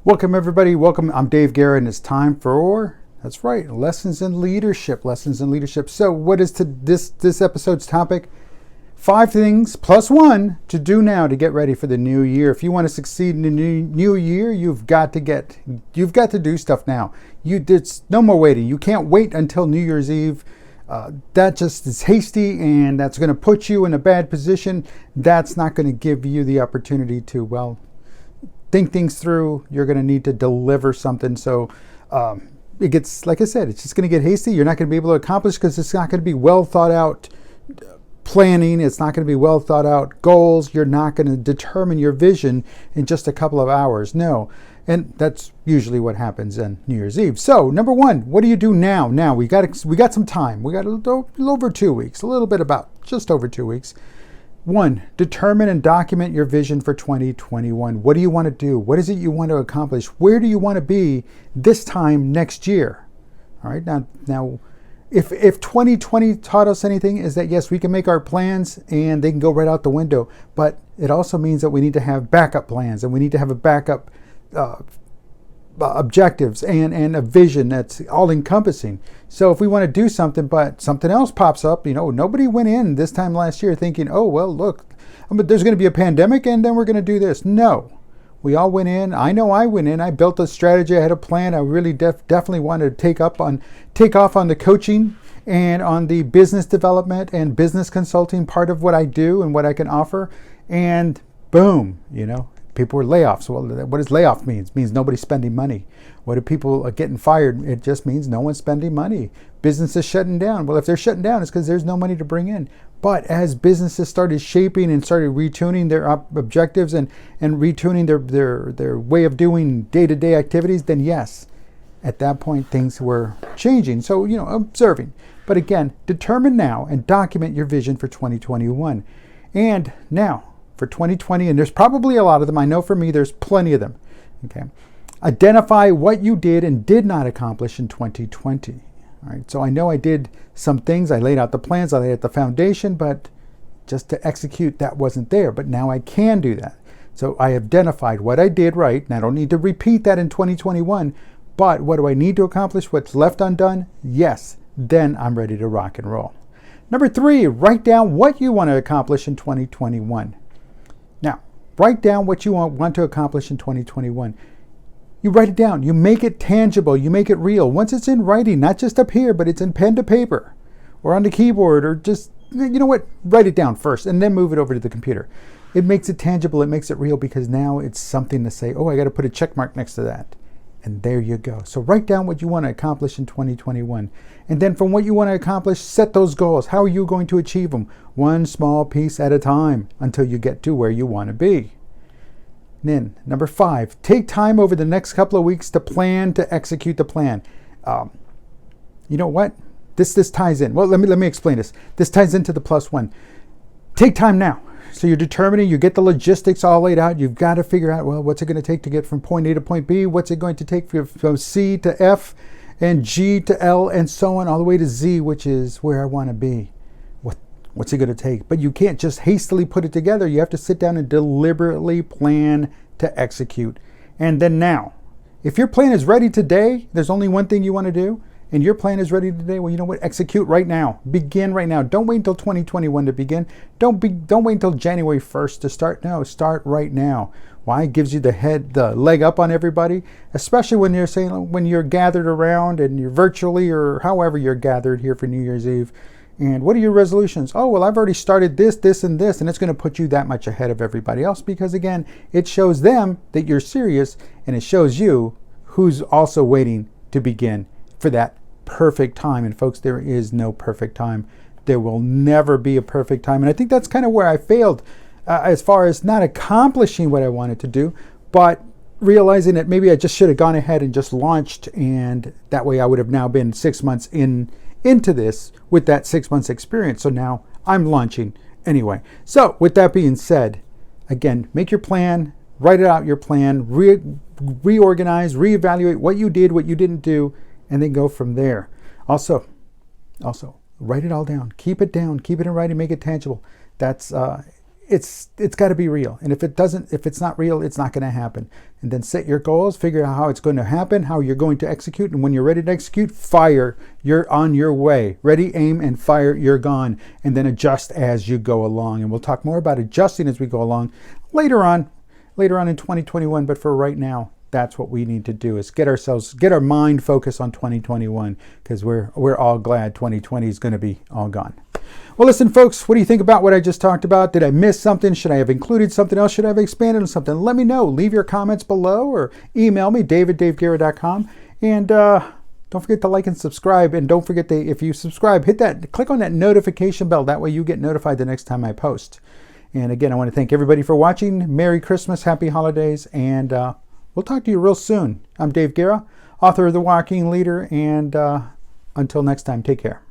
Welcome everybody, welcome. I'm Dave Guerra and it's time for, that's right, lessons in leadership. So what is this episode's topic? 5 things plus 1 to do now to get ready for the new year. If you want to succeed in the new year, you've got to do stuff now. There's no more waiting. You can't wait until New Year's Eve. That just is hasty and that's going to put you in a bad position. That's not going to give you the opportunity to, think things through. You're going to need to deliver something. So it gets, like I said, it's just going to get hasty. You're not going to be able to accomplish because it's not going to be well thought out planning. It's not going to be well thought out goals. You're not going to determine your vision in just a couple of hours. No. And that's usually what happens on New Year's Eve. So number 1, what do you do now? Now we got some time. We got a little over 2 weeks, a little bit about just over 2 weeks. 1, determine and document your vision for 2021. What do you want to do? What is it you want to accomplish? Where do you want to be this time next year? All right. Now, if 2020 taught us anything, is that yes, we can make our plans and they can go right out the window. But it also means that we need to have backup plans and we need to have a backup objectives and a vision that's all encompassing. So if we want to do something, but something else pops up, nobody went in this time last year thinking, oh, well, look, there's going to be a pandemic and then we're going to do this. No, we all went in. I know I went in. I built a strategy. I had a plan. I really definitely wanted to take off on the coaching and on the business development and business consulting part of what I do and what I can offer. And boom, people were layoffs. Well, what does layoff mean? It means nobody's spending money. What do people are getting fired? It just means no one's spending money. Business is shutting down. Well, if they're shutting down, it's because there's no money to bring in. But as businesses started shaping and started retuning their objectives and retuning their way of doing day-to-day activities, then yes, at that point things were changing. So, observing. But again, determine now and document your vision for 2021. And now, for 2020, and there's probably a lot of them. I know for me, there's plenty of them. Okay, identify what you did and did not accomplish in 2020. All right, so I know I did some things. I laid out the plans, I laid out the foundation, but just to execute, that wasn't there. But now I can do that. So I identified what I did right, and I don't need to repeat that in 2021. But what do I need to accomplish? What's left undone? Yes, then I'm ready to rock and roll. Number 3, write down what you want to accomplish in 2021. Now, write down what you want to accomplish in 2021. You write it down. You make it tangible. You make it real. Once it's in writing, not just up here, but it's in pen to paper or on the keyboard or just, write it down first and then move it over to the computer. It makes it tangible. It makes it real because now it's something to say, oh, I got to put a check mark next to that. And there you go. So write down what you want to accomplish in 2021. And then from what you want to accomplish, set those goals. How are you going to achieve them? One small piece at a time until you get to where you want to be. Then, number 5, take time over the next couple of weeks to plan to execute the plan. You know what? This ties in. Well, let me explain this. This ties into the plus 1. Take time now. So you're determining, you get the logistics all laid out. You've got to figure out, well, what's it going to take to get from point A to point B? What's it going to take from C to F and G to L and so on all the way to Z, which is where I want to be. What's it going to take? But you can't just hastily put it together. You have to sit down and deliberately plan to execute. And then now, if your plan is ready today, there's only one thing you want to do, and your plan is ready today, well, you know what? Execute right now. Begin right now. Don't wait until 2021 to begin. Don't wait until January 1st to start. No, start right now. Why? It gives you the leg up on everybody, especially when you're gathered around and you're virtually or however you're gathered here for New Year's Eve. And what are your resolutions? Oh, well, I've already started this, and this, and it's going to put you that much ahead of everybody else because, again, it shows them that you're serious, and it shows you who's also waiting to begin for that perfect time. And folks, there is no perfect time. There will never be a perfect time. And I think that's kind of where I failed as far as not accomplishing what I wanted to do, but realizing that maybe I just should have gone ahead and just launched, and that way I would have now been 6 months into this with that 6 months experience. So now I'm launching anyway. So with that being said, again, make your plan, write out your plan, reorganize, reevaluate what you did, what you didn't do, and then go from there. Also, write it all down. Keep it down. Keep it in writing. Make it tangible. That's it's got to be real. And if it's not real, it's not going to happen. And then set your goals, figure out how it's going to happen, how you're going to execute. And when you're ready to execute, fire. You're on your way. Ready, aim, and fire. You're gone. And then adjust as you go along. And we'll talk more about adjusting as we go along later on in 2021. But for right now, that's what we need to do, is get our mind focused on 2021, because we're all glad 2020 is going to be all gone. Well, listen, folks, what do you think about what I just talked about? Did I miss something? Should I have included something else? Should I have expanded on something? Let me know. Leave your comments below or email me, david@daveguerra.com. And don't forget to like and subscribe. And don't forget if you subscribe, click on that notification bell. That way you get notified the next time I post. And again, I want to thank everybody for watching. Merry Christmas, Happy Holidays, and we'll talk to you real soon. I'm Dave Guerra, author of The Walking Leader, and until next time, take care.